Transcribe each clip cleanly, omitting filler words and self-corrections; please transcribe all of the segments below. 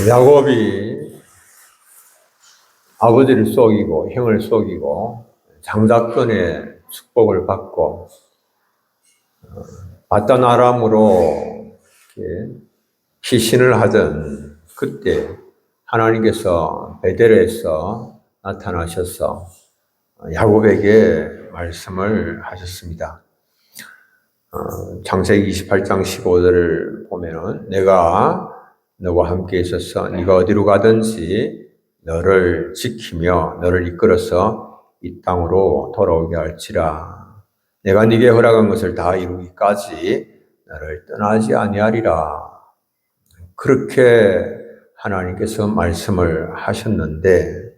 야곱이 아버지를 속이고 형을 속이고 장자권의 축복을 받고 바단 아람으로 피신을 하던 그때 하나님께서 베델에서 나타나셔서 야곱에게 말씀을 하셨습니다. 창세기 28장 15절을 보면은 내가 너와 함께 있어서 네가 어디로 가든지 너를 지키며 너를 이끌어서 이 땅으로 돌아오게 할지라. 내가 네게 허락한 것을 다 이루기까지 너를 떠나지 아니하리라. 그렇게 하나님께서 말씀을 하셨는데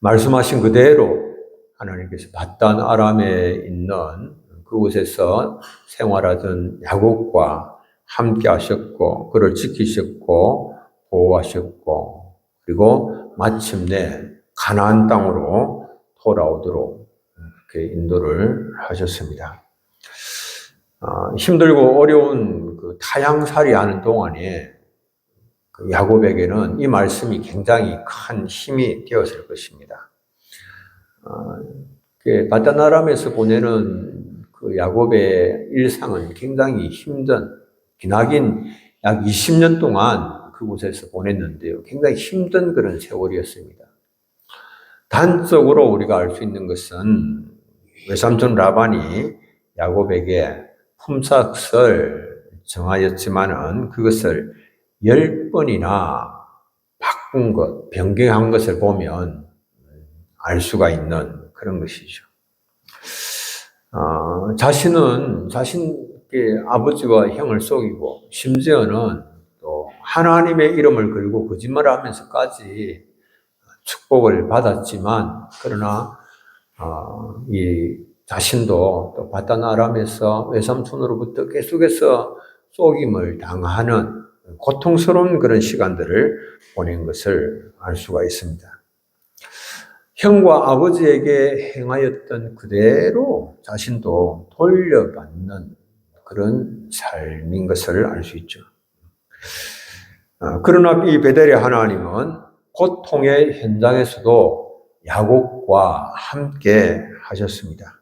말씀하신 그대로 하나님께서 바단 아람에 있는 그곳에서 생활하던 야곱과 함께 하셨고 그를 지키셨고 보호하셨고 그리고 마침내 가나안 땅으로 돌아오도록 그렇게 인도를 하셨습니다. 힘들고 어려운 그 타향살이 하는 동안에 그 야곱에게는 이 말씀이 굉장히 큰 힘이 되었을 것입니다. 바단 아람에서 보내는 그 야곱의 일상은 굉장히 힘든, 기나긴 약 20년 동안 그곳에서 보냈는데요. 굉장히 힘든 그런 세월이었습니다. 단적으로 우리가 알 수 있는 것은 외삼촌 라반이 야곱에게 품삯을 정하였지만은 그것을 10번이나 바꾼 것, 변경한 것을 보면 알 수가 있는 그런 것이죠. 자신은 자신의 아버지와 형을 속이고 심지어는 또 하나님의 이름을 걸고 거짓말을 하면서까지 축복을 받았지만 그러나 이 자신도 또 바단 아람에서 외삼촌으로부터 계속해서 속임을 당하는 고통스러운 그런 시간들을 보낸 것을 알 수가 있습니다. 형과 아버지에게 행하였던 그대로 자신도 돌려받는 그런 삶인 것을 알 수 있죠. 그러나 이 베델의 하나님은 고통의 현장에서도 야곱과 함께 하셨습니다.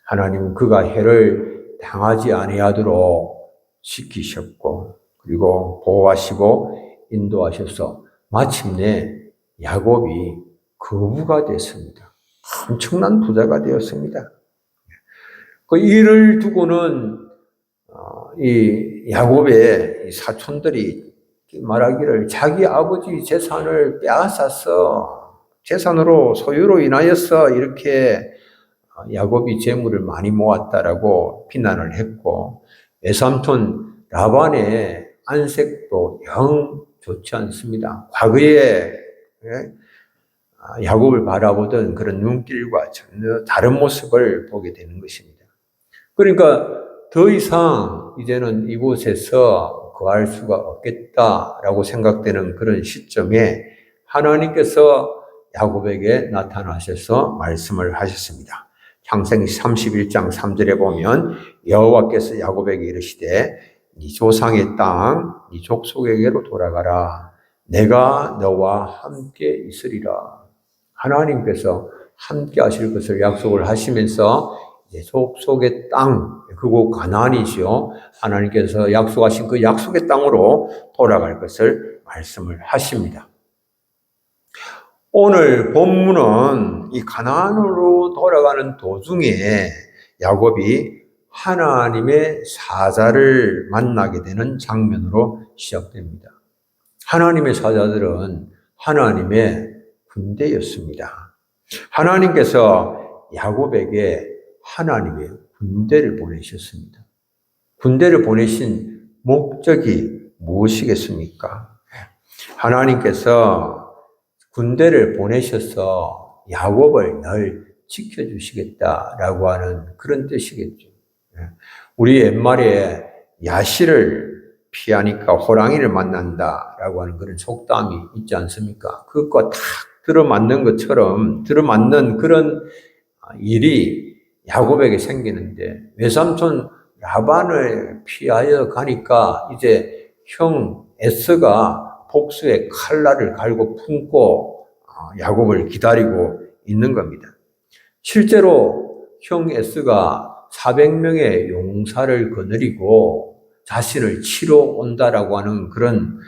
하나님은 그가 해를 당하지 아니하도록 지키셨고 그리고 보호하시고 인도하셔서 마침내 야곱이 거부가 됐습니다. 엄청난 부자가 되었습니다. 그 일을 두고는 이 야곱의 사촌들이 말하기를 자기 아버지 재산을 빼앗아서 재산으로 소유로 인하여서 이렇게 야곱이 재물을 많이 모았다라고 비난을 했고 외삼촌 라반의 안색도 영 좋지 않습니다. 과거에 야곱을 바라보던 그런 눈길과 전혀 다른 모습을 보게 되는 것입니다. 그러니까 더 이상 이제는 이곳에서 거할 수가 없겠다라고 생각되는 그런 시점에 하나님께서 야곱에게 나타나셔서 말씀을 하셨습니다. 창세기 31장 3절에 보면 여호와께서 야곱에게 이르시되 네 조상의 땅, 네 족속에게로 돌아가라. 내가 너와 함께 있으리라. 하나님께서 함께 하실 것을 약속을 하시면서 족속의 땅, 그곳 가나안이죠. 하나님께서 약속하신 그 약속의 땅으로 돌아갈 것을 말씀을 하십니다. 오늘 본문은 이 가나안으로 돌아가는 도중에 야곱이 하나님의 사자를 만나게 되는 장면으로 시작됩니다. 하나님의 사자들은 하나님의 군대였습니다. 하나님께서 야곱에게 하나님의 군대를 보내셨습니다. 군대를 보내신 목적이 무엇이겠습니까? 하나님께서 군대를 보내셔서 야곱을 늘 지켜주시겠다라고 하는 그런 뜻이겠죠. 우리 옛말에 야시를 피하니까 호랑이를 만난다라고 하는 그런 속담이 있지 않습니까? 그것과 딱 들어맞는 것처럼 들어맞는 그런 일이 야곱에게 생기는데 외삼촌 라반을 피하여 가니까 이제 형 에서가 복수의 칼날을 갈고 품고 야곱을 기다리고 있는 겁니다. 실제로 형 에스가 400명의 용사를 거느리고 자신을 치러 온다라고 하는 그런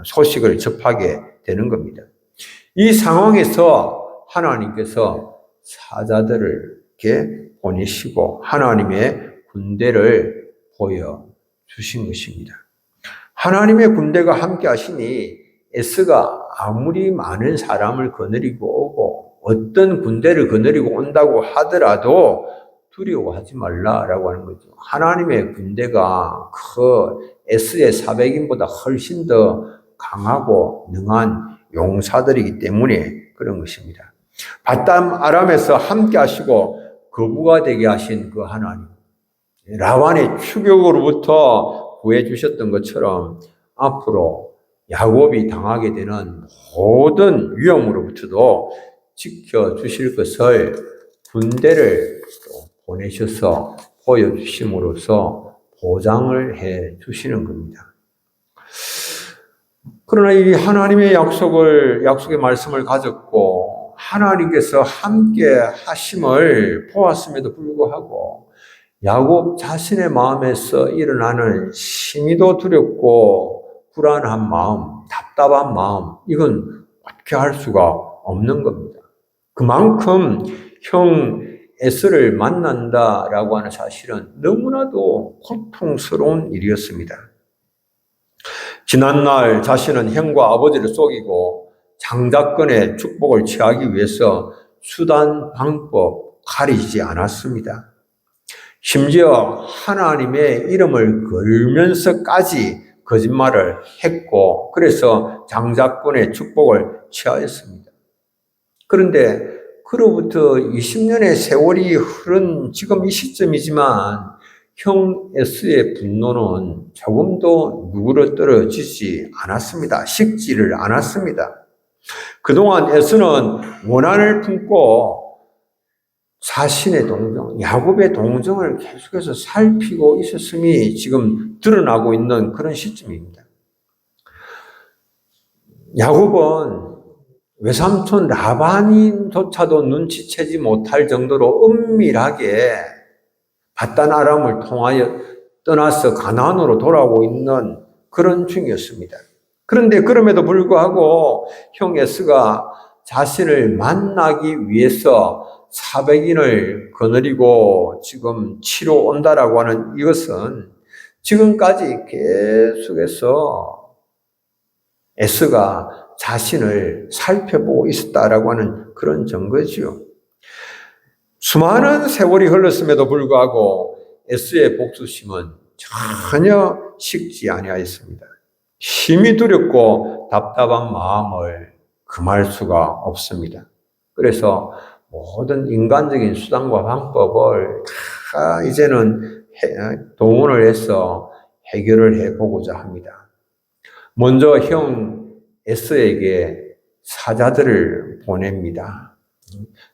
소식을 접하게 되는 겁니다. 이 상황에서 하나님께서 사자들을 이렇게 보내시고 하나님의 군대를 보여주신 것입니다. 하나님의 군대가 함께 하시니 에스가 아무리 많은 사람을 거느리고 오고 어떤 군대를 거느리고 온다고 하더라도 두려워하지 말라라고 하는 거죠. 하나님의 군대가 그 에스의 400인보다 훨씬 더 강하고 능한 용사들이기 때문에 그런 것입니다. 바담 아람에서 함께 하시고 거부가 되게 하신 그 하나님, 라반의 추격으로부터 구해주셨던 것처럼 앞으로 야곱이 당하게 되는 모든 위험으로부터도 지켜주실 것을 군대를 보내셔서 보여주심으로써 보장을 해 주시는 겁니다. 그러나 이 하나님의 약속의 말씀을 가졌고 하나님께서 함께 하심을 보았음에도 불구하고 야곱 자신의 마음에서 일어나는 심히도 두렵고 불안한 마음, 답답한 마음, 이건 어떻게 할 수가 없는 겁니다. 그만큼 형 에스를 만난다라고 하는 사실은 너무나도 고통스러운 일이었습니다. 지난날 자신은 형과 아버지를 속이고 장자권의 축복을 취하기 위해서 수단, 방법 가리지 않았습니다. 심지어 하나님의 이름을 걸면서까지 거짓말을 했고 그래서 장자권의 축복을 취하였습니다. 그런데 그로부터 20년의 세월이 흐른 지금 이 시점이지만 형 에스의 분노는 조금도 누그러뜨려지지 않았습니다. 식지를 않았습니다. 그동안 에스는 원한을 품고 자신의 동정, 야곱의 동정을 계속해서 살피고 있었음이 지금 드러나고 있는 그런 시점입니다. 야곱은 외삼촌 라반조차도 눈치채지 못할 정도로 은밀하게 바단 아람을 통하여 떠나서 가나안으로 돌아오고 있는 그런 중이었습니다. 그런데 그럼에도 불구하고 형 에스가 자신을 만나기 위해서 400인을 거느리고 지금 치러 온다라고 하는 이것은 지금까지 계속해서 에스가 자신을 살펴보고 있었다라고 하는 그런 증거지요. 수많은 세월이 흘렀음에도 불구하고 에스의 복수심은 전혀 식지 아니하였습니다. 심히 두렵고 답답한 마음을 금할 수가 없습니다. 그래서 모든 인간적인 수단과 방법을 다 이제는 동원을 해서 해결을 해보고자 합니다. 먼저 형 에스에게 사자들을 보냅니다.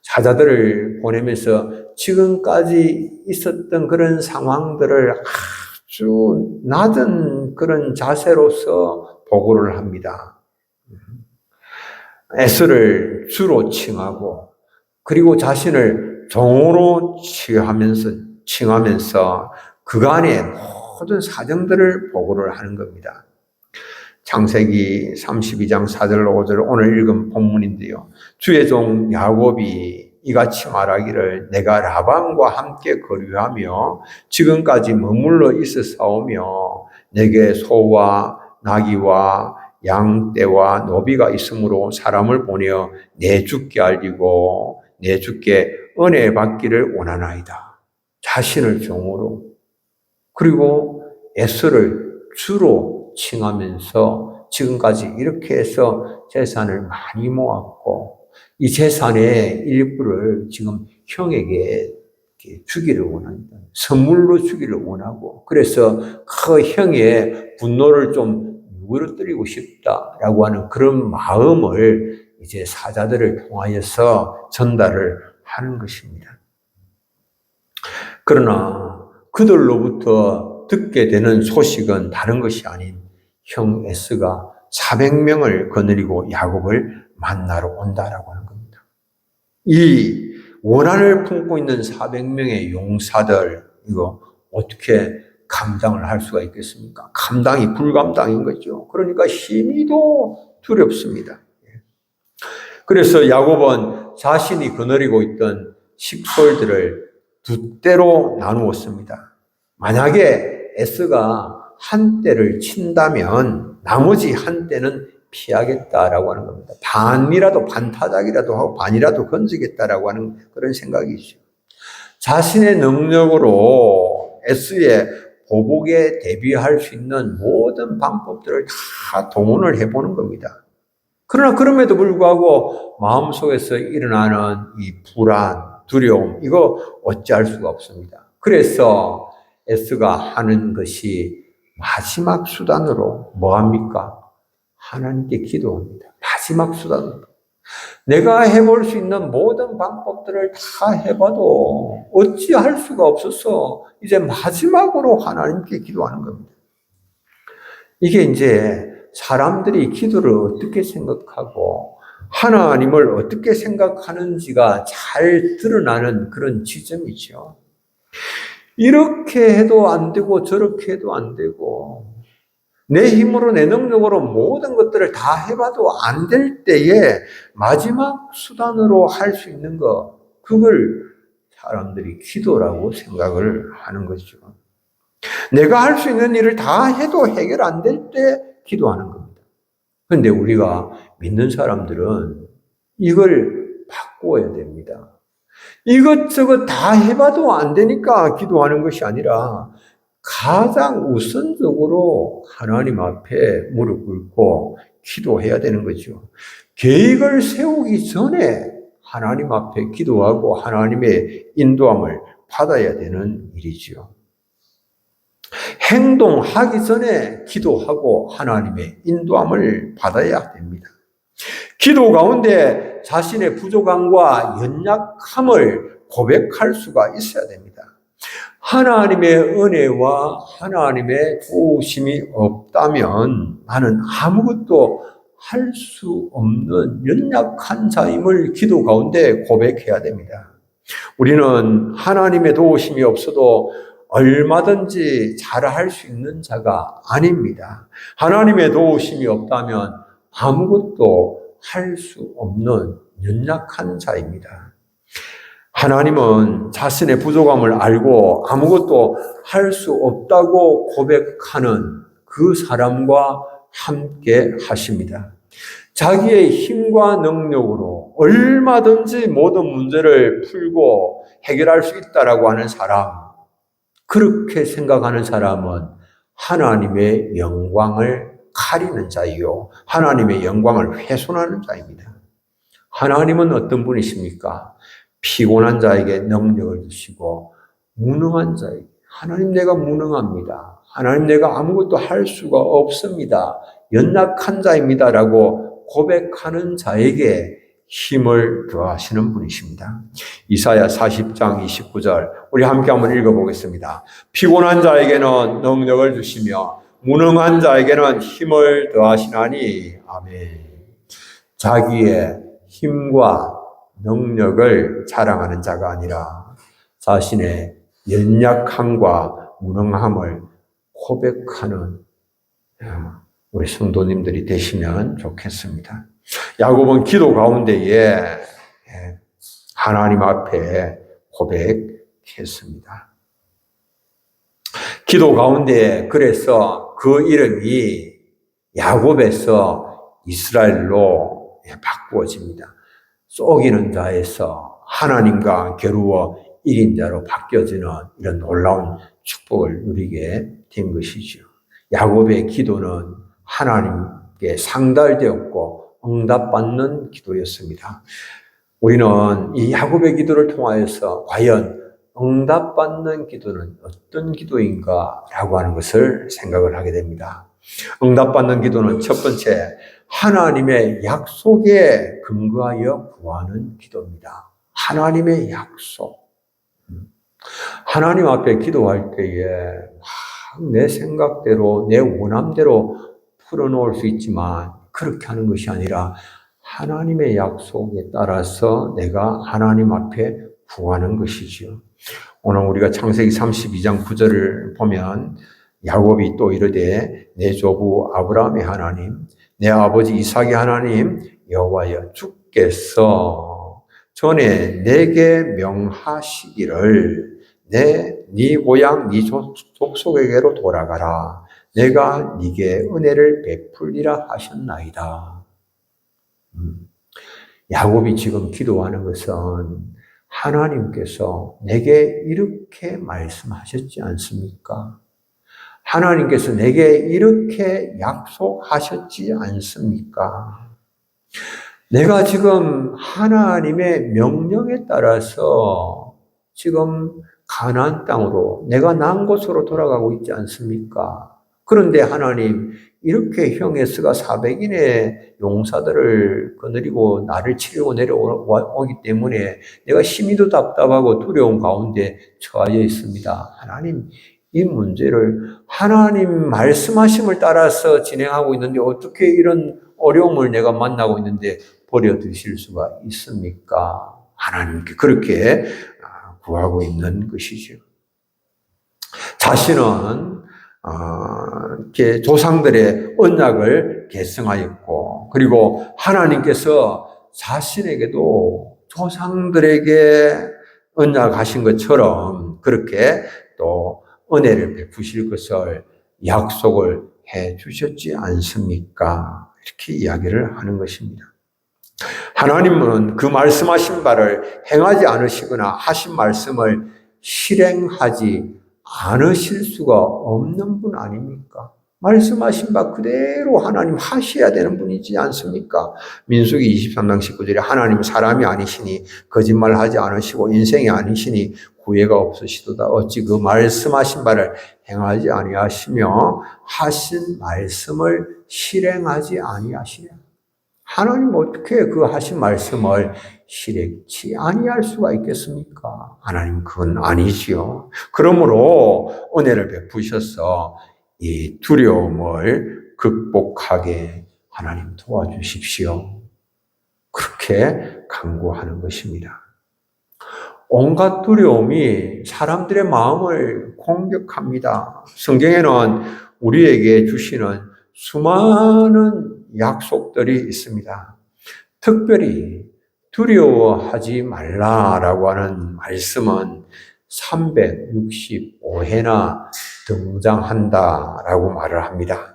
사자들을 보내면서 지금까지 있었던 그런 상황들을 아주 낮은 그런 자세로서 보고를 합니다. 에스를 주로 칭하고 그리고 자신을 종으로 칭하면서 그간의 모든 사정들을 보고를 하는 겁니다. 창세기 32장 4절 5절 오늘 읽은 본문인데요. 주의 종 야곱이 이같이 말하기를 내가 라반과 함께 거류하며 지금까지 머물러 있었사오며 내게 소와 나귀와 양떼와 노비가 있으므로 사람을 보내어 내 주께 알리고 내 주께 은혜 받기를 원하나이다. 자신을 종으로 그리고 에스를 주로 칭하면서 지금까지 이렇게 해서 재산을 많이 모았고 이 재산의 일부를 지금 형에게 주기를 원한다. 선물로 주기를 원하고 그래서 그 형의 분노를 좀 누그러뜨리고 싶다라고 하는 그런 마음을 이제 사자들을 통하여서 전달을 하는 것입니다. 그러나 그들로부터 듣게 되는 소식은 다른 것이 아닌 형 에스가 400명을 거느리고 야곱을 만나러 온다라고 하는 겁니다. 이 원한을 품고 있는 400명의 용사들, 이거 어떻게 감당을 할 수가 있겠습니까? 감당이 불감당인 거죠. 그러니까 힘이도 두렵습니다. 그래서 야곱은 자신이 거느리고 있던 식솔들을 두 떼로 나누었습니다. 만약에 에스가 한 떼를 친다면 나머지 한 떼는 피하겠다라고 하는 겁니다. 반이라도, 반타작이라도 하고 반이라도 건지겠다라고 하는 그런 생각이죠. 자신의 능력으로 에스의 보복에 대비할 수 있는 모든 방법들을 다 동원을 해보는 겁니다. 그러나 그럼에도 불구하고 마음속에서 일어나는 이 불안, 두려움, 이거 어찌할 수가 없습니다. 그래서 에스가 하는 것이 마지막 수단으로 뭐합니까? 하나님께 기도합니다. 마지막 수단으로. 내가 해볼 수 있는 모든 방법들을 다 해봐도 어찌할 수가 없어서 이제 마지막으로 하나님께 기도하는 겁니다. 이게 이제 사람들이 기도를 어떻게 생각하고 하나님을 어떻게 생각하는지가 잘 드러나는 그런 지점이죠. 이렇게 해도 안 되고 저렇게 해도 안 되고 내 힘으로 내 능력으로 모든 것들을 다 해봐도 안 될 때에 마지막 수단으로 할 수 있는 거, 그걸 사람들이 기도라고 생각을 하는 거죠. 내가 할 수 있는 일을 다 해도 해결 안 될 때 기도하는 겁니다. 그런데 우리가 믿는 사람들은 이걸 바꿔야 됩니다. 이것저것 다 해봐도 안 되니까 기도하는 것이 아니라 가장 우선적으로 하나님 앞에 무릎 꿇고 기도해야 되는 거죠. 계획을 세우기 전에 하나님 앞에 기도하고 하나님의 인도함을 받아야 되는 일이죠. 행동하기 전에 기도하고 하나님의 인도함을 받아야 됩니다. 기도 가운데 자신의 부족함과 연약함을 고백할 수가 있어야 됩니다. 하나님의 은혜와 하나님의 도우심이 없다면 나는 아무것도 할 수 없는 연약한 자임을 기도 가운데 고백해야 됩니다. 우리는 하나님의 도우심이 없어도 얼마든지 잘할 수 있는 자가 아닙니다. 하나님의 도우심이 없다면 아무것도 할 수 없는 연약한 자입니다. 하나님은 자신의 부족함을 알고 아무것도 할 수 없다고 고백하는 그 사람과 함께 하십니다. 자기의 힘과 능력으로 얼마든지 모든 문제를 풀고 해결할 수 있다라고 하는 사람, 그렇게 생각하는 사람은 하나님의 영광을 가리는 자이요, 하나님의 영광을 훼손하는 자입니다. 하나님은 어떤 분이십니까? 피곤한 자에게 능력을 주시고 무능한 자에게, 하나님 내가 무능합니다. 하나님 내가 아무것도 할 수가 없습니다. 연약한 자입니다라고 고백하는 자에게 힘을 더하시는 분이십니다. 이사야 40장 29절 우리 함께 한번 읽어보겠습니다. 피곤한 자에게는 능력을 주시며 무능한 자에게는 힘을 더하시나니 아멘. 자기의 힘과 능력을 자랑하는 자가 아니라 자신의 연약함과 무능함을 고백하는 우리 성도님들이 되시면 좋겠습니다. 야곱은 기도 가운데에 하나님 앞에 고백했습니다. 기도 가운데 그래서 그 이름이 야곱에서 이스라엘로 바꾸어집니다. 속이는 자에서 하나님과 겨루어 이긴 자로 바뀌어지는 이런 놀라운 축복을 누리게 된 것이죠. 야곱의 기도는 하나님께 상달되었고 응답받는 기도였습니다. 우리는 이 야곱의 기도를 통하여서 과연 응답받는 기도는 어떤 기도인가라고 하는 것을 생각을 하게 됩니다. 응답받는 기도는 첫 번째, 하나님의 약속에 근거하여 구하는 기도입니다. 하나님의 약속. 하나님 앞에 기도할 때에 내 생각대로, 내 원함대로 풀어놓을 수 있지만 그렇게 하는 것이 아니라 하나님의 약속에 따라서 내가 하나님 앞에 구하는 것이지요. 오늘 우리가 창세기 32장 9절을 보면 야곱이 또 이르되 내 조부 아브라함의 하나님, 내 아버지 이삭의 하나님 여호와여 주께서 전에 내게 명하시기를 네 고향 네 족속에게로 돌아가라. 내가 네게 은혜를 베풀리라 하셨나이다. 야곱이 지금 기도하는 것은 하나님께서 내게 이렇게 말씀하셨지 않습니까? 하나님께서 내게 이렇게 약속하셨지 않습니까? 내가 지금 하나님의 명령에 따라서 지금 가나안 땅으로 내가 난 곳으로 돌아가고 있지 않습니까? 그런데 하나님 이렇게 형의 스가 400인의 용사들을 거느리고 나를 치려고 내려오기 때문에 내가 심히도 답답하고 두려운 가운데 처하여 있습니다. 하나님 이 문제를 하나님 말씀하심을 따라서 진행하고 있는데 어떻게 이런 어려움을 내가 만나고 있는데 버려두실 수가 있습니까? 하나님께 그렇게 구하고 있는 것이죠. 자신은 조상들의 언약을 계승하였고 그리고 하나님께서 자신에게도 조상들에게 언약하신 것처럼 그렇게 또 은혜를 베푸실 것을 약속을 해 주셨지 않습니까? 이렇게 이야기를 하는 것입니다. 하나님은 그 말씀하신 바를 행하지 않으시거나 하신 말씀을 실행하지 않으실 수가 없는 분 아닙니까? 말씀하신 바 그대로 하나님 하셔야 되는 분이지 않습니까? 민수기 23장 19절에 하나님 사람이 아니시니 거짓말하지 않으시고 인생이 아니시니 구애가 없으시도다. 어찌 그 말씀하신 바를 행하지 아니하시며 하신 말씀을 실행하지 아니하시냐? 하나님 어떻게 그 하신 말씀을 실행치 아니할 수가 있겠습니까? 하나님 그건 아니지요. 그러므로 은혜를 베푸셔서 이 두려움을 극복하게 하나님 도와주십시오. 그렇게 간구하는 것입니다. 온갖 두려움이 사람들의 마음을 공격합니다. 성경에는 우리에게 주시는 수많은 약속들이 있습니다. 특별히 두려워하지 말라라고 하는 말씀은 365회나 등장한다라고 말을 합니다.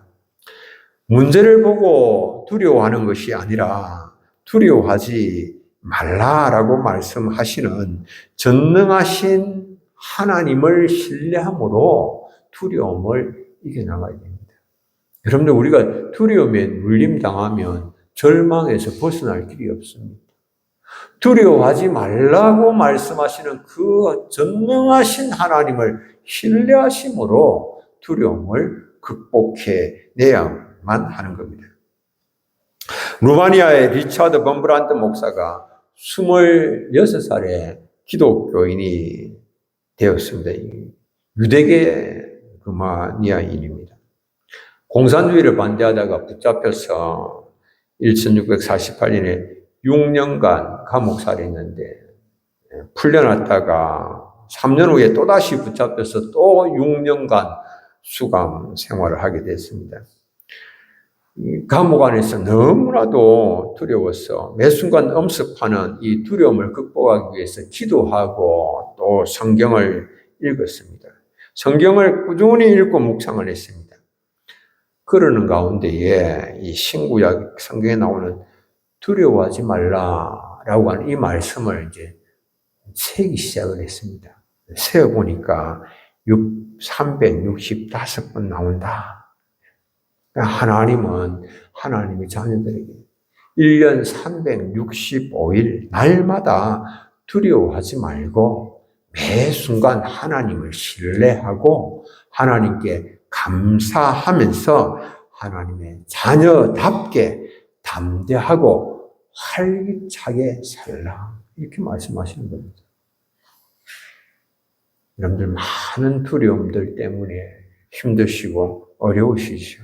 문제를 보고 두려워하는 것이 아니라 두려워하지 말라라고 말씀하시는 전능하신 하나님을 신뢰함으로 두려움을 이겨나가야 됩니다. 여러분들 우리가 두려움에 눌림당하면 절망에서 벗어날 길이 없습니다. 두려워하지 말라고 말씀하시는 그 전능하신 하나님을 신뢰하심으로 두려움을 극복해내야만 하는 겁니다. 루마니아의 리차드 범브란트 목사가 26살에 기독교인이 되었습니다. 유대계 루마니아인입니다. 공산주의를 반대하다가 붙잡혀서 1648년에 6년간 감옥살이 했는데 풀려났다가 3년 후에 또다시 붙잡혀서 또 6년간 수감 생활을 하게 됐습니다. 감옥 안에서 너무나도 두려워서 매 순간 엄습하는 이 두려움을 극복하기 위해서 기도하고 또 성경을 읽었습니다. 성경을 꾸준히 읽고 묵상을 했습니다. 그러는 가운데에 이 신구약 성경에 나오는 두려워하지 말라라고 하는 이 말씀을 이제 세기 시작을 했습니다. 세어보니까 365번 나온다. 하나님은 하나님의 자녀들에게 1년 365일 날마다 두려워하지 말고 매 순간 하나님을 신뢰하고 하나님께 감사하면서 하나님의 자녀답게 담대하고 활기차게 살라. 이렇게 말씀하시는 겁니다. 여러분들 많은 두려움들 때문에 힘드시고 어려우시죠.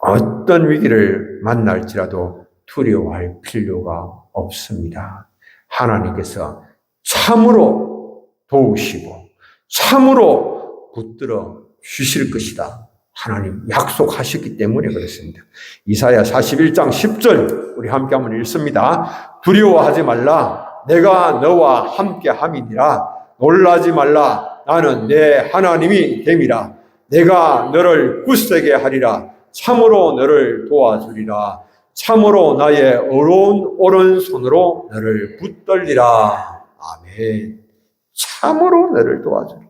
어떤 위기를 만날지라도 두려워할 필요가 없습니다. 하나님께서 참으로 도우시고 참으로 붙들어 주실 것이다. 하나님 약속하셨기 때문에 그렇습니다. 이사야 41장 10절 우리 함께 한번 읽습니다. 두려워하지 말라. 내가 너와 함께 함이니라. 놀라지 말라. 나는 내 하나님이 됨이라. 내가 너를 굳세게 하리라. 참으로 너를 도와주리라. 참으로 나의 어려운 오른손으로 너를 붙들리라. 아멘. 참으로 너를 도와주리라.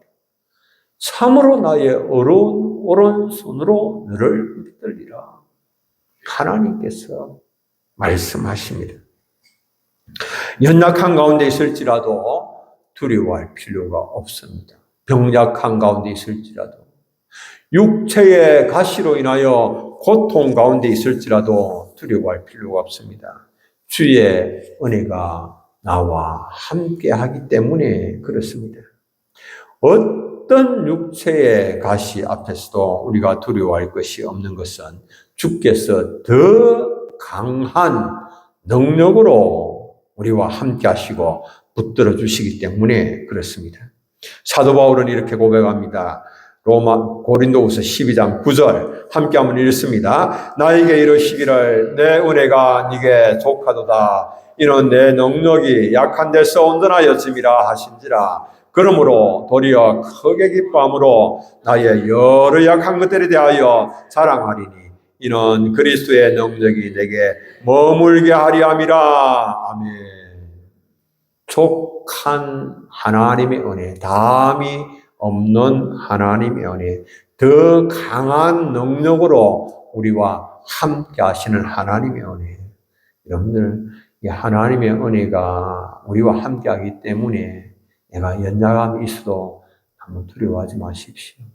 참으로 나의 어려운 오른손으로 너를 붙들리라. 하나님께서 말씀하십니다. 연약한 가운데 있을지라도 두려워할 필요가 없습니다. 병약한 가운데 있을지라도 육체의 가시로 인하여 고통 가운데 있을지라도 두려워할 필요가 없습니다. 주의 은혜가 나와 함께 하기 때문에 그렇습니다. 어떤 육체의 가시 앞에서도 우리가 두려워할 것이 없는 것은 주께서 더 강한 능력으로 우리와 함께 하시고 붙들어 주시기 때문에 그렇습니다. 사도 바울은 이렇게 고백합니다. 고린도후서 12장 9절 함께 한번 읽습니다. 나에게 이르시기를 내 은혜가 네게 족하도다. 이는 내 능력이 약한 데서 온전하여짐이라 하신지라. 그러므로 도리어 크게 기뻐함으로 나의 여러 약한 것들에 대하여 자랑하리니 이는 그리스도의 능력이 내게 머물게 하리 함이라. 아멘. 족한 하나님의 은혜, 담이 없는 하나님의 은혜, 더 강한 능력으로 우리와 함께 하시는 하나님의 은혜. 여러분들, 이 하나님의 은혜가 우리와 함께 하기 때문에 내가 연약함이 있어도 한번 두려워하지 마십시오.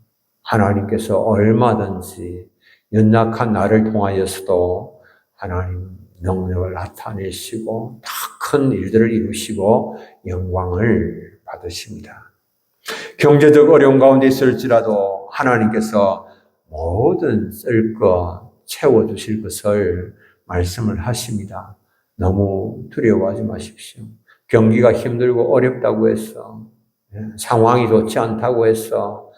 하나님께서 얼마든지 연약한 나를 통하여서도 하나님 능력을 나타내시고 더 큰 일들을 이루시고 영광을 받으십니다. 경제적 어려움 가운데 있을지라도 하나님께서 모든 쓸 것 채워주실 것을 말씀을 하십니다. 너무 두려워하지 마십시오. 경기가 힘들고 어렵다고 해서 상황이 좋지 않다고 해서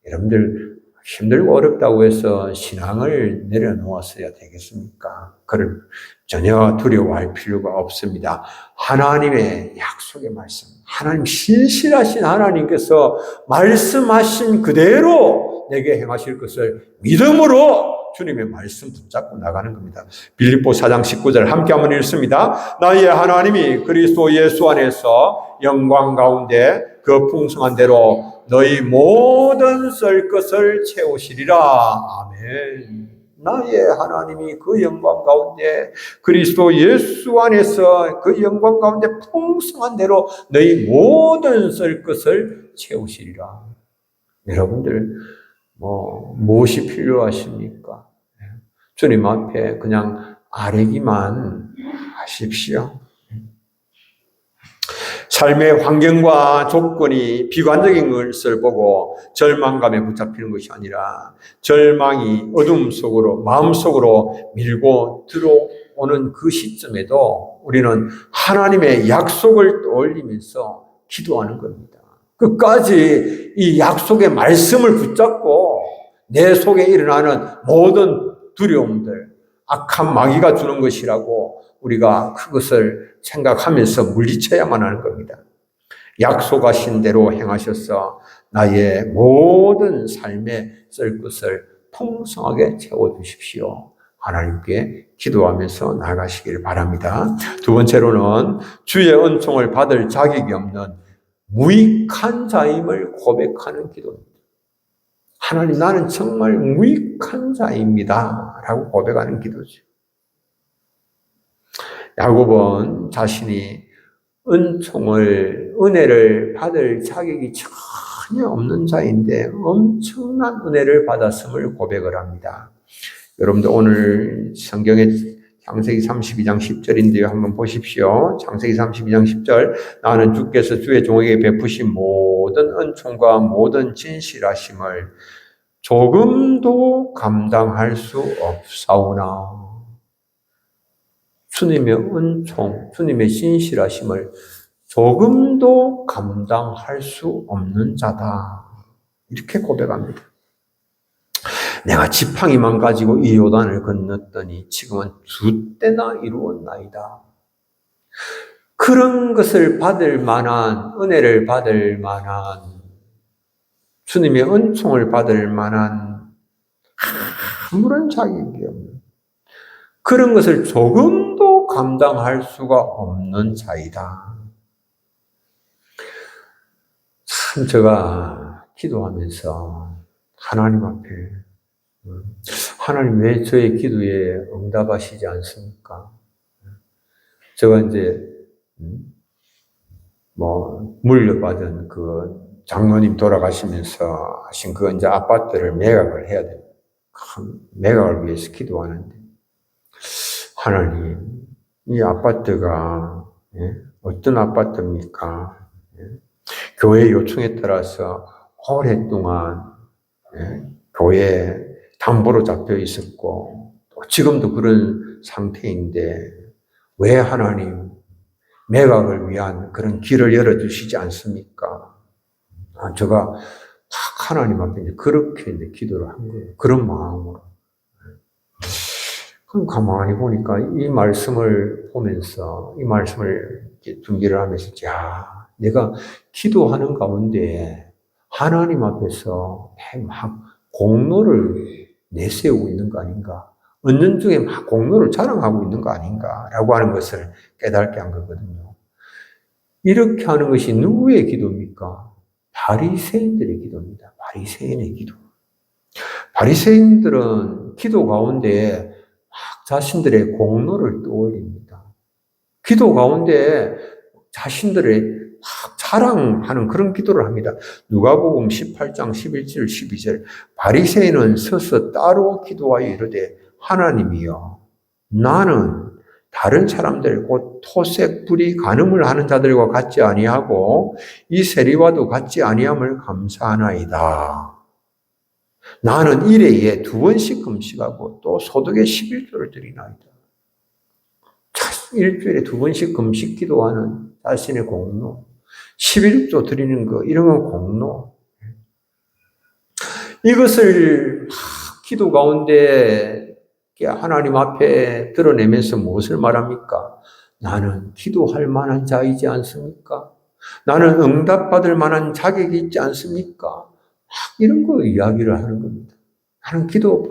여러분들 힘들고 어렵다고 해서 신앙을 내려놓았어야 되겠습니까? 그를 전혀 두려워할 필요가 없습니다. 하나님의 약속의 말씀, 하나님 신실하신 하나님께서 말씀하신 그대로 내게 행하실 것을 믿음으로 주님의 말씀 붙잡고 나가는 겁니다. 빌립보 4장 19절 함께 한번 읽습니다. 나의 하나님이 그리스도 예수 안에서 영광 가운데 그 풍성한 대로 너희 모든 쓸 것을 채우시리라. 아멘. 나의 하나님이 그 영광 가운데 그리스도 예수 안에서 그 영광 가운데 풍성한 대로 너희 모든 쓸 것을 채우시리라. 여러분들 무엇이 필요하십니까? 주님 앞에 그냥 아뢰기만 하십시오. 삶의 환경과 조건이 비관적인 것을 보고 절망감에 붙잡히는 것이 아니라 절망이 어둠 속으로 마음속으로 밀고 들어오는 그 시점에도 우리는 하나님의 약속을 떠올리면서 기도하는 겁니다. 끝까지 이 약속의 말씀을 붙잡고 내 속에 일어나는 모든 두려움들, 악한 마귀가 주는 것이라고 우리가 그것을 생각하면서 물리쳐야만 하는 겁니다. 약속하신 대로 행하셔서 나의 모든 삶에 쓸 것을 풍성하게 채워주십시오. 하나님께 기도하면서 나아가시기를 바랍니다. 두 번째로는 주의 은총을 받을 자격이 없는 무익한 자임을 고백하는 기도입니다. 하나님, 나는 정말 무익한 자입니다 라고 고백하는 기도죠. 야곱은 자신이 은혜를 받을 자격이 전혀 없는 자인데 엄청난 은혜를 받았음을 고백을 합니다. 여러분들 오늘 성경의 창세기 32장 10절인데요. 한번 보십시오. 창세기 32장 10절. 나는 주께서 주의 종에게 베푸신 모든 은총과 모든 진실하심을 조금도 감당할 수 없사오나 주님의 은총, 주님의 신실하심을 조금도 감당할 수 없는 자다. 이렇게 고백합니다. 내가 지팡이만 가지고 이 요단을 건넜더니 지금은 2때나 이루었나이다. 그런 것을 받을 만한, 은혜를 받을 만한, 주님의 은총을 받을 만한 아무런 자격이 없는, 그런 것을 조금도 감당할 수가 없는 자이다. 참 제가 기도하면서 하나님 앞에, 하나님 왜 저의 기도에 응답하시지 않습니까? 제가 이제 물려받은 그 장로님 돌아가시면서 하신 그 이제 아파트를 매각을 해야 됩니다. 매각을 위해서 기도하는데, 하나님, 이 아파트가 어떤 아파트입니까? 교회 요청에 따라서 오랫동안 교회 담보로 잡혀 있었고, 지금도 그런 상태인데, 왜 하나님 매각을 위한 그런 길을 열어주시지 않습니까? 제가 하나님 앞에 이제 그렇게 이제 기도를 한 거예요. 그런 마음으로. 그럼 가만히 보니까 이 말씀을 보면서, 이 말씀을 이렇게 준비를 하면서, 야, 내가 기도하는 가운데 하나님 앞에서 막 공로를 내세우고 있는 거 아닌가? 은연중에 막 공로를 자랑하고 있는 거 아닌가라고 하는 것을 깨닫게 한 거거든요. 이렇게 하는 것이 누구의 기도입니까? 바리새인들의 기도입니다. 바리새인의 기도. 바리새인들은 기도 가운데 막 자신들의 공로를 떠올립니다. 기도 가운데 자신들의 막 자랑하는 그런 기도를 합니다. 누가복음 18장 11절 12절 바리새인은 서서 따로 기도하여 이르되 하나님이여 나는 다른 사람들 곧 토색 불이 간음을 하는 자들과 같지 아니하고 이 세리와도 같지 아니함을 감사하나이다. 나는 일회에 2번씩 금식하고 또 소득의 11조를 드리나이다. 일주일에 2번씩 금식 기도하는 자신의 공로, 11조 드리는 거, 이런 건 공로. 이것을 기도 가운데 하나님 앞에 드러내면서 무엇을 말합니까? 나는 기도할 만한 자이지 않습니까? 나는 응답받을 만한 자격이 있지 않습니까? 이런 거 이야기를 하는 겁니다. 나는 기도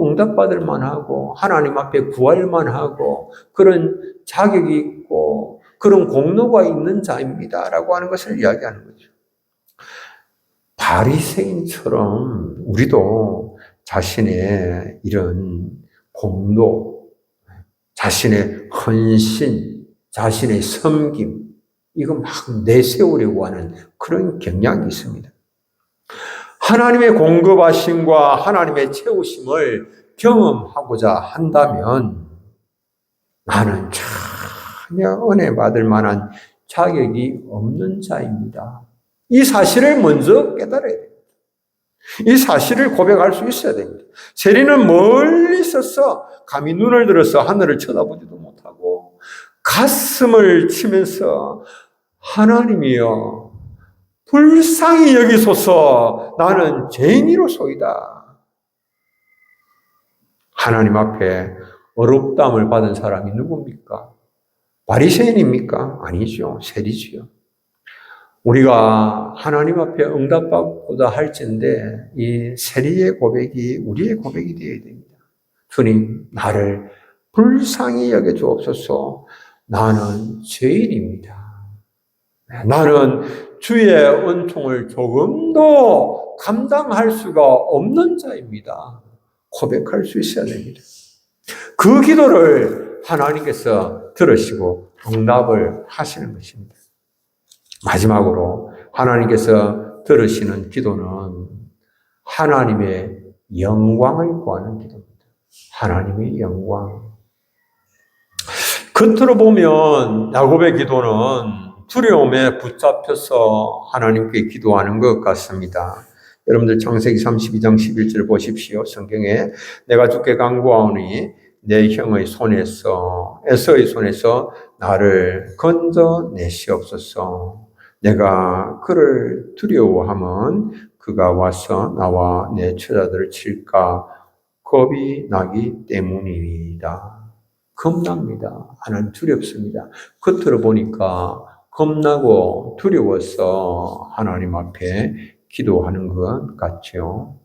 응답받을 만하고, 하나님 앞에 구할 만하고, 그런 자격이 있고, 그런 공로가 있는 자입니다. 라고 하는 것을 이야기하는 거죠. 바리새인처럼 우리도 자신의 이런 공로, 자신의 헌신, 자신의 섬김, 이거 막 내세우려고 하는 그런 경향이 있습니다. 하나님의 공급하심과 하나님의 채우심을 경험하고자 한다면 나는 전혀 은혜 받을 만한 자격이 없는 자입니다. 이 사실을 먼저 깨달아야 됩니다. 이 사실을 고백할 수 있어야 됩니다. 세리는 멀리 있어서 감히 눈을 들어서 하늘을 쳐다보지도 못하고 가슴을 치면서 하나님이여 불쌍히 여기소서 나는 죄인이로소이다. 하나님 앞에 어렵다함을 받은 사람이 누굽니까? 바리새인입니까? 아니죠. 세리지요. 우리가 하나님 앞에 응답받고자 할진데 이 세리의 고백이 우리의 고백이 되어야 됩니다. 주님, 나를 불쌍히 여겨주옵소서. 나는 죄인입니다. 나는 주의 은총을 조금도 감당할 수가 없는 자입니다. 고백할 수 있어야 됩니다. 그 기도를 하나님께서 들으시고 응답을 하시는 것입니다. 마지막으로 하나님께서 들으시는 기도는 하나님의 영광을 구하는 기도입니다. 하나님의 영광. 겉으로 보면 야곱의 기도는 두려움에 붙잡혀서 하나님께 기도하는 것 같습니다. 여러분들 창세기 32장 11절 보십시오. 성경에 내가 주께 간구하오니 내 형의 손에서 에서의 손에서 나를 건져내시옵소서. 내가 그를 두려워하면 그가 와서 나와 내 처자들을 칠까 겁이 나기 때문이다. 겁납니다. 하나님 두렵습니다. 겉으로 보니까 겁나고 두려워서 하나님 앞에 기도하는 것 같죠.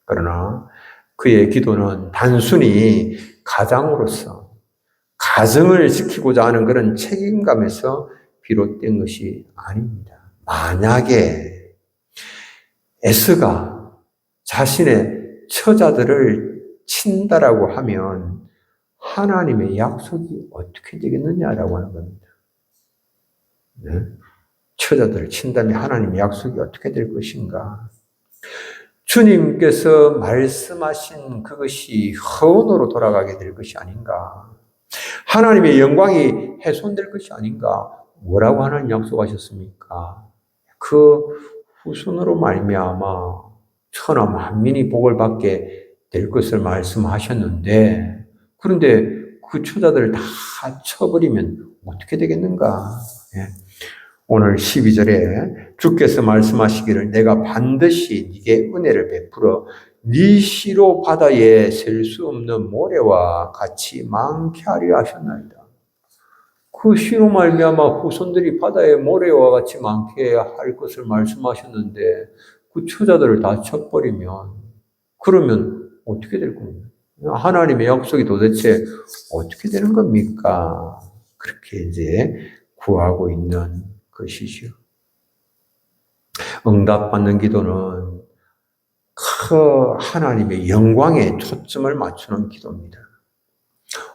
그러나 그의 기도는 단순히 가장으로서 가정을 지키고자 하는 그런 책임감에서 비롯된 것이 아닙니다. 만약에 에스가 자신의 처자들을 친다라고 하면 하나님의 약속이 어떻게 되겠느냐라고 하는 겁니다. 네? 처자들을 친다면 하나님의 약속이 어떻게 될 것인가? 주님께서 말씀하신 그것이 허언으로 돌아가게 될 것이 아닌가? 하나님의 영광이 훼손될 것이 아닌가? 뭐라고 하나님 약속하셨습니까? 그 후손으로 말미암아 천하 만민이 복을 받게 될 것을 말씀하셨는데, 그런데 그 처자들을 다 쳐버리면 어떻게 되겠는가? 예. 오늘 12절에 주께서 말씀하시기를 내가 반드시 네게 은혜를 베풀어 네 시로 바다에 셀 수 없는 모래와 같이 많게 하려 하셨나이다. 그 시로 말미암아 후손들이 바다의 모래와 같이 많게 할 것을 말씀하셨는데 그 처자들을 다 쳐버리면 그러면 어떻게 될 겁니까? 하나님의 약속이 도대체 어떻게 되는 겁니까? 그렇게 이제 구하고 있는 것이죠. 응답받는 기도는 그 하나님의 영광에 초점을 맞추는 기도입니다.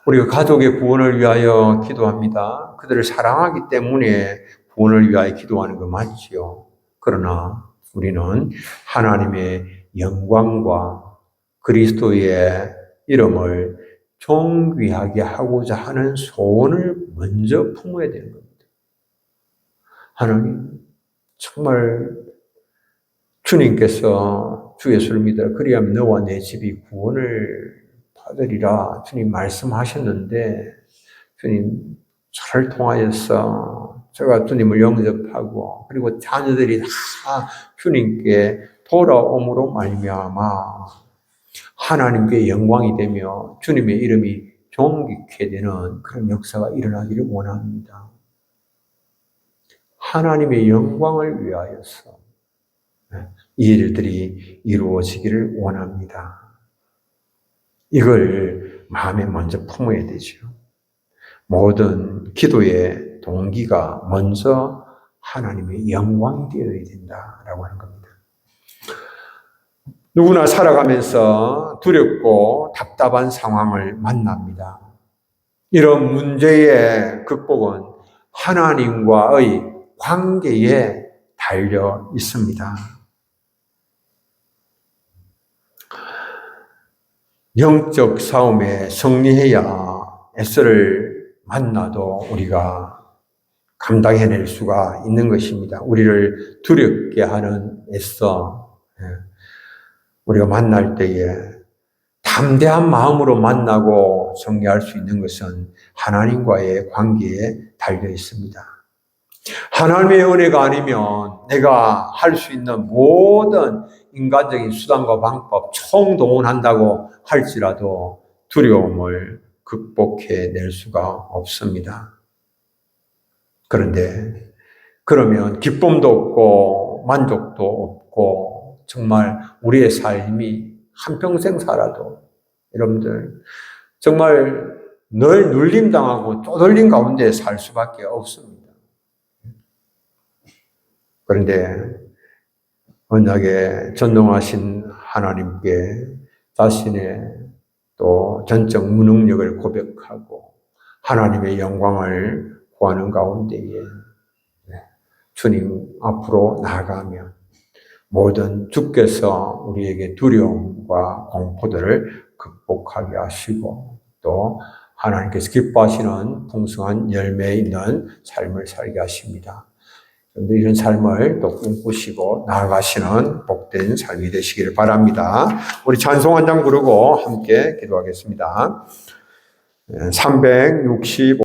우리가 가족의 구원을 위하여 기도합니다. 그들을 사랑하기 때문에 구원을 위하여 기도하는 거 맞지요. 그러나 우리는 하나님의 영광과 그리스도의 이름을 존귀하게 하고자 하는 소원을 먼저 품어야 되는 겁니다. 하나님, 정말 주님께서 주 예수를 믿어라. 그리하면 너와 내 집이 구원을 받으리라. 주님 말씀하셨는데, 주님, 저를 통하여서 제가 주님을 영접하고, 그리고 자녀들이 다 주님께 돌아옴으로 말미암아 하나님께 영광이 되며 주님의 이름이 존귀케 되는 그런 역사가 일어나기를 원합니다. 하나님의 영광을 위하여서 이 일들이 이루어지기를 원합니다. 이걸 마음에 먼저 품어야 되죠. 모든 기도의 동기가 먼저 하나님의 영광이 되어야 된다라고 하는 겁니다. 누구나 살아가면서 두렵고 답답한 상황을 만납니다. 이런 문제의 극복은 하나님과의 관계에 달려 있습니다. 영적 싸움에 승리해야 에스를 만나도 우리가 감당해낼 수가 있는 것입니다. 우리를 두렵게 하는 에서 우리가 만날 때에 담대한 마음으로 만나고 승리할 수 있는 것은 하나님과의 관계에 달려 있습니다. 하나님의 은혜가 아니면 내가 할 수 있는 모든 인간적인 수단과 방법 총동원한다고 할지라도 두려움을 극복해낼 수가 없습니다. 그런데 그러면 기쁨도 없고 만족도 없고 정말 우리의 삶이 한평생 살아도 여러분들 정말 늘 눌림당하고 쪼들린 가운데 살 수밖에 없습니다. 그런데 언약에 전능하신 하나님께 자신의 또 전적 무능력을 고백하고 하나님의 영광을 구하는 가운데에 주님 앞으로 나아가면 모든 주께서 우리에게 두려움과 공포들을 극복하게 하시고 또 하나님께서 기뻐하시는 풍성한 열매 있는 삶을 살게 하십니다. 이런 삶을 또 꿈꾸시고 나아가시는 복된 삶이 되시기를 바랍니다. 우리 찬송 한 장 부르고 함께 기도하겠습니다. 365